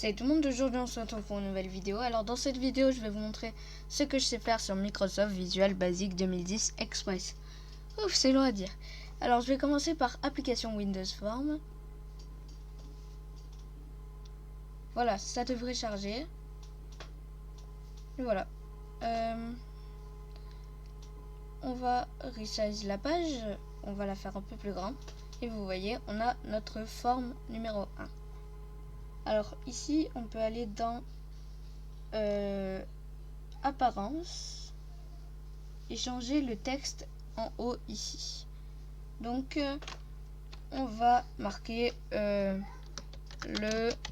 Salut tout le monde, aujourd'hui on se retrouve pour une nouvelle vidéo. Alors dans cette vidéo je vais vous montrer ce que je sais faire sur Microsoft Visual Basic 2010 Express. Ouf, c'est long à dire. Alors je vais commencer par application Windows Form. Voilà, ça devrait charger. Et voilà. On va resize la page, on va la faire un peu plus grande. Et vous voyez, on a notre forme numéro 1. Alors ici on peut aller dans apparence et changer le texte en haut ici. Donc on va marquer le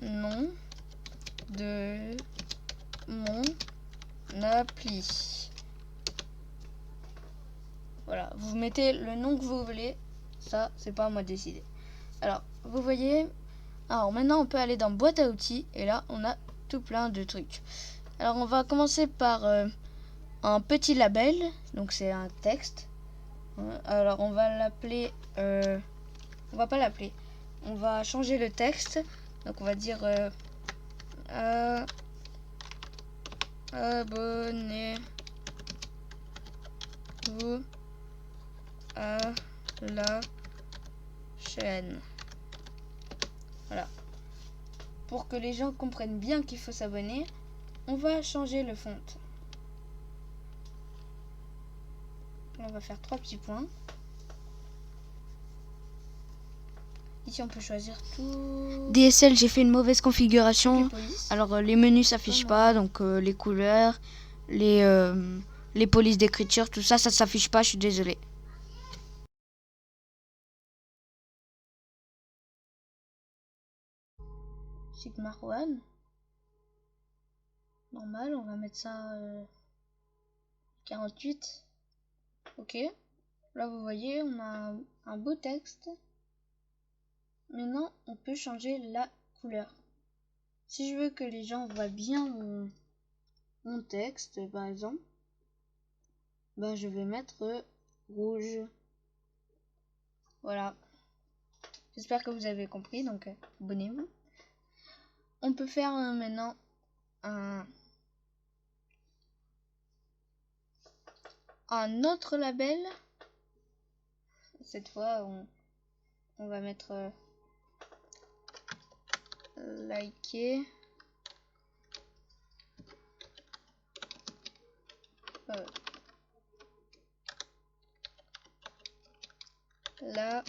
nom de mon appli. Voilà, vous mettez le nom que vous voulez, ça c'est pas à moi de décider. Alors vous voyez, alors maintenant on peut aller dans boîte à outils et là on a tout plein de trucs. Alors on va commencer par un petit label, donc c'est un texte. Alors on va l'appeler, on va pas l'appeler, on va changer le texte, donc on va dire abonnez-vous à la chaîne. Voilà. Pour que les gens comprennent bien qu'il faut s'abonner, on va changer le font. On va faire 3 petits points. Ici on peut choisir tout. DSL, j'ai fait une mauvaise configuration. Alors les menus s'affichent pas, donc les couleurs, les polices d'écriture, tout ça, ça s'affiche pas, je suis désolée. Sigma One. Normal, on va mettre ça 48. Ok. Là vous voyez, on a un beau texte. Maintenant, on peut changer la couleur. Si je veux que les gens voient bien mon texte, par exemple, ben je vais mettre rouge. Voilà. J'espère que vous avez compris, donc abonnez-vous. On peut faire maintenant un autre label. Cette fois, on va mettre liker. La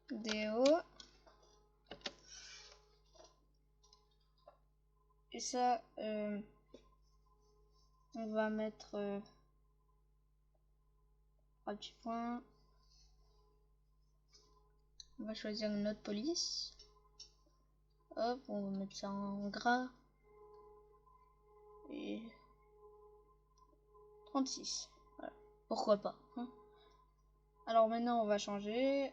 vidéo. Et ça, on va mettre 3 petits points. On va choisir une autre police. Hop, on va mettre ça en gras. Et 36. Voilà. Pourquoi pas, hein. Alors maintenant, on va changer.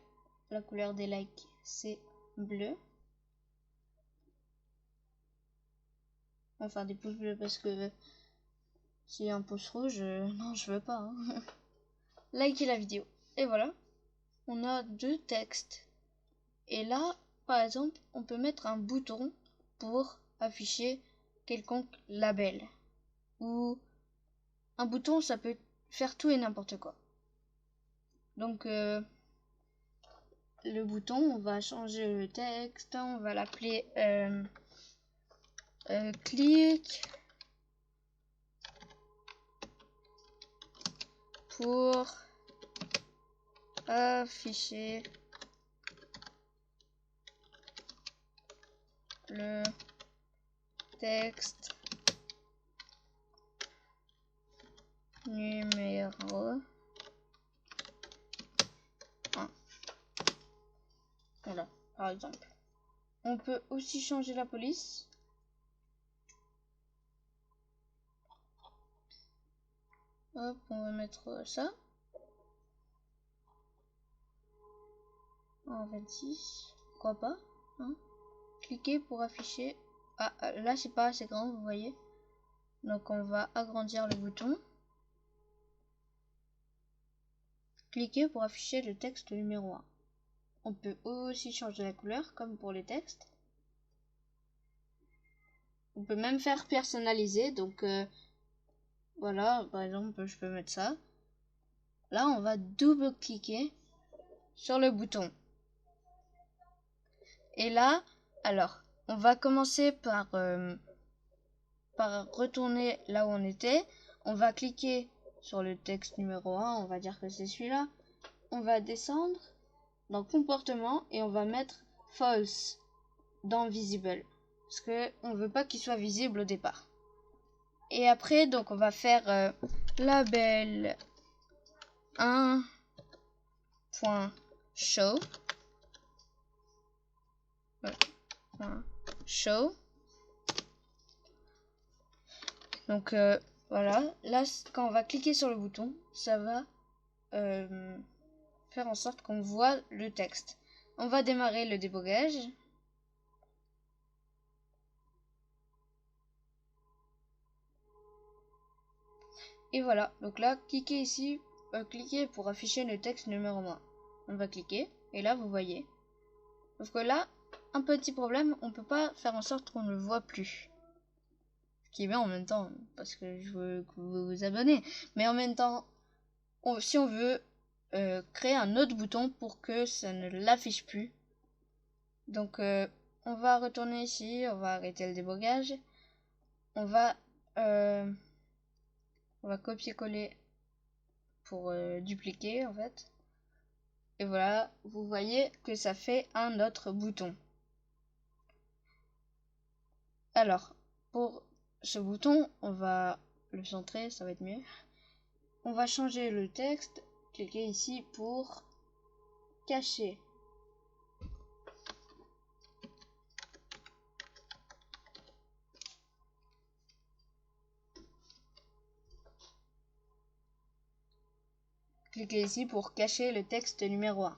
La couleur des likes, c'est bleu. Enfin, des pouces bleus parce que s'il y a un pouce rouge, non, je veux pas, hein. Likez la vidéo. Et voilà. On a 2 textes. Et là, par exemple, on peut mettre un bouton pour afficher quelconque label. Ou un bouton, ça peut faire tout et n'importe quoi. Donc, le bouton, on va changer le texte. On va l'appeler clic pour afficher le texte numéro 1. Voilà, par exemple. On peut aussi changer la police. Hop, on va mettre ça. En 26. Pourquoi pas, hein. Cliquez pour afficher. Ah, là c'est pas assez grand, vous voyez. Donc on va agrandir le bouton. Cliquez pour afficher le texte numéro 1. On peut aussi changer la couleur comme pour les textes. On peut même faire personnaliser. Donc voilà, par exemple, je peux mettre ça. Là, on va double-cliquer sur le bouton. Et là, alors, on va commencer par retourner là où on était. On va cliquer sur le texte numéro 1, on va dire que c'est celui-là. On va descendre dans comportement et on va mettre false dans visible. Parce que on veut pas qu'il soit visible au départ. Et après, donc on va faire label 1.show. Show. Donc voilà, là quand on va cliquer sur le bouton, ça va faire en sorte qu'on voit le texte. On va démarrer le débogage. Et voilà, donc là, cliquez ici, cliquez pour afficher le texte numéro 1. On va cliquer, et là vous voyez. Sauf que là, un petit problème, on peut pas faire en sorte qu'on ne le voit plus. Ce qui est bien en même temps, parce que je veux que vous vous abonnez. Mais en même temps, si on veut créer un autre bouton pour que ça ne l'affiche plus. Donc on va retourner ici, on va arrêter le débogage. On va copier-coller pour dupliquer en fait. Et voilà, vous voyez que ça fait un autre bouton. Alors, pour ce bouton, on va le centrer, ça va être mieux. On va changer le texte, cliquez ici pour cacher. Cliquez ici pour cacher le texte numéro 1.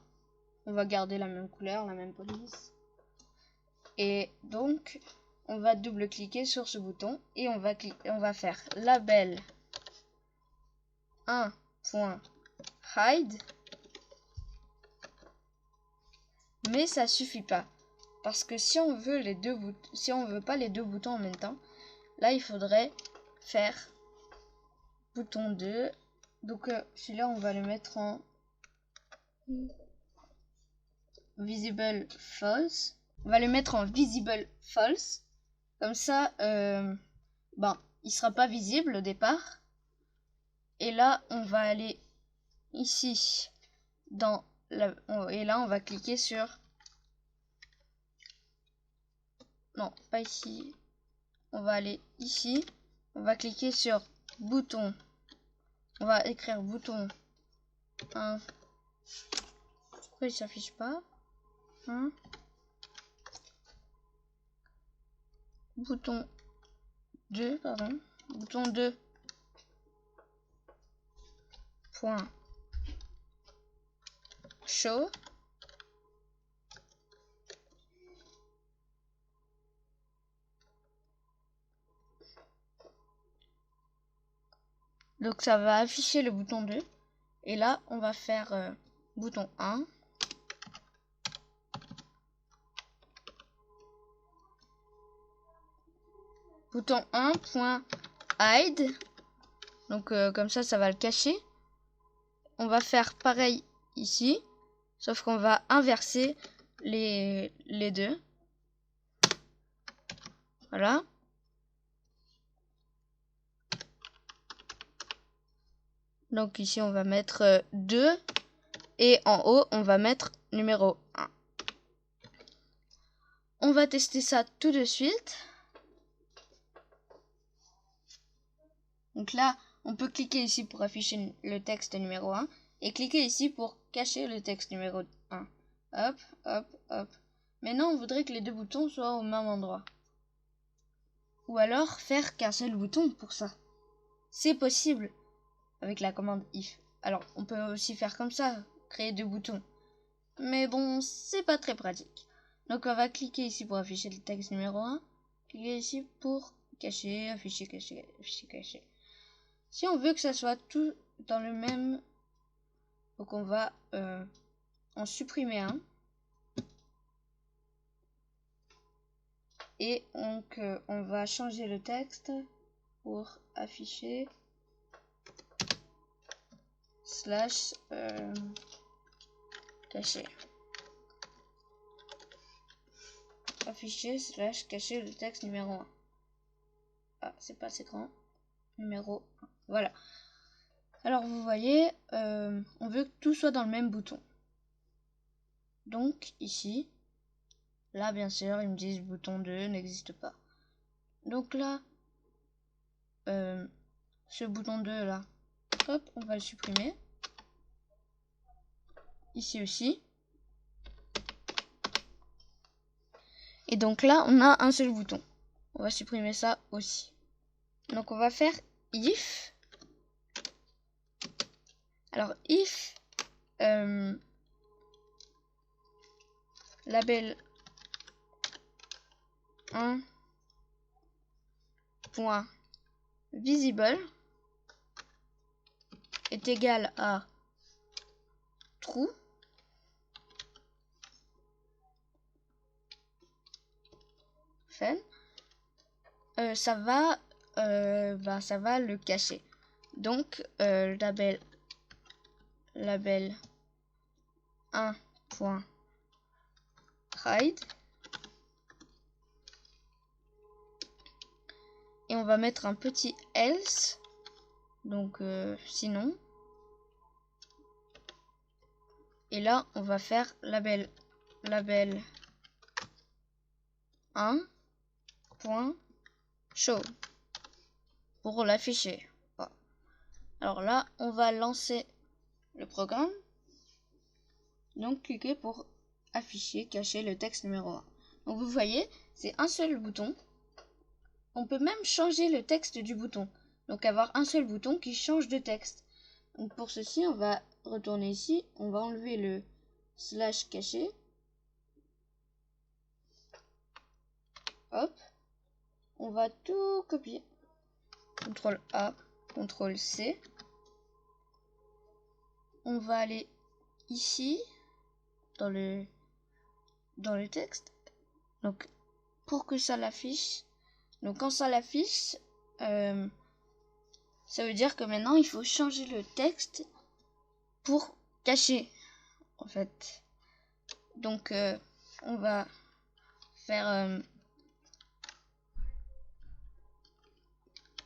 On va garder la même couleur, la même police. Et donc, on va double-cliquer sur ce bouton et on va faire label 1.hide. Mais ça suffit pas. Parce que si on veut veut pas les deux boutons en même temps, là il faudrait faire bouton 2. Donc celui-là on va le mettre en visible false. On va le mettre en visible false. Comme ça, il sera pas visible au départ. Et là, on va aller ici et là, on va cliquer sur. Non, pas ici. On va aller ici. On va cliquer sur bouton. On va écrire bouton 1. Pourquoi il s'affiche pas? Bouton 2, pardon. Bouton 2. Point. Show. Donc ça va afficher le bouton 2. Et là, on va faire bouton 1. Bouton 1.hide. Donc comme ça, ça va le cacher. On va faire pareil ici. Sauf qu'on va inverser les deux. Voilà. Donc ici, on va mettre 2. Et en haut, on va mettre numéro 1. On va tester ça tout de suite. Donc là, on peut cliquer ici pour afficher le texte numéro 1. Et cliquer ici pour cacher le texte numéro 1. Hop, hop, hop. Maintenant, on voudrait que les deux boutons soient au même endroit. Ou alors, faire qu'un seul bouton pour ça. C'est possible avec la commande if. Alors, on peut aussi faire comme ça, créer deux boutons. Mais bon, c'est pas très pratique. Donc, on va cliquer ici pour afficher le texte numéro 1. Cliquer ici pour cacher, afficher, cacher, afficher, cacher. Si on veut que ça soit tout dans le même, donc on va en supprimer un. Et donc on va changer le texte pour afficher slash cacher. Afficher slash cacher le texte numéro 1. Ah, c'est pas assez grand. Numéro 1. Voilà. Alors vous voyez, on veut que tout soit dans le même bouton. Donc ici, là bien sûr, ils me disent bouton 2 n'existe pas. Donc là, ce bouton 2 là, hop, on va le supprimer. Ici aussi. Et donc là, on a un seul bouton. On va supprimer ça aussi. Donc on va faire if. Alors if label 1 point visible est égal à true. Ça va le cacher. Donc label 1.hide et on va mettre un petit else, donc sinon, et là on va faire label 1.show pour l'afficher. Voilà. Alors là on va lancer le programme. Donc cliquez pour afficher, cacher le texte numéro 1. Donc vous voyez, c'est un seul bouton. On peut même changer le texte du bouton. Donc avoir un seul bouton qui change de texte. Donc pour ceci, on va retourner ici. On va enlever le slash caché. Hop. On va tout copier. CTRL A, CTRL C. On va aller ici dans le texte. Donc pour que ça l'affiche. Donc quand ça l'affiche, ça veut dire que maintenant il faut changer le texte pour cacher en fait. Donc on va faire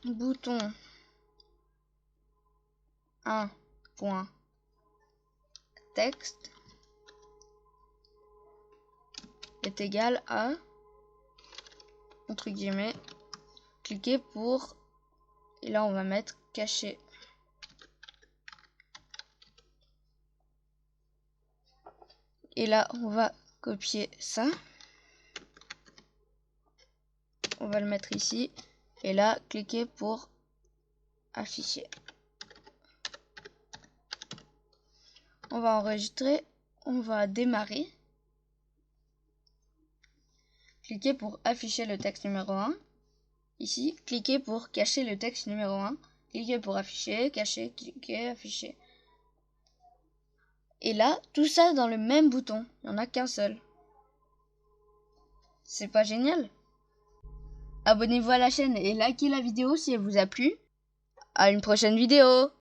bouton 1.texte est égal à, entre guillemets, cliquer pour, et là on va mettre cacher. Et là on va copier ça, on va le mettre ici, et là cliquer pour afficher. On va enregistrer, on va démarrer. Cliquez pour afficher le texte numéro 1. Ici, cliquez pour cacher le texte numéro 1. Cliquez pour afficher, cacher, cliquez, afficher. Et là, tout ça dans le même bouton. Il n'y en a qu'un seul. C'est pas génial? Abonnez-vous à la chaîne et likez la vidéo si elle vous a plu. À une prochaine vidéo!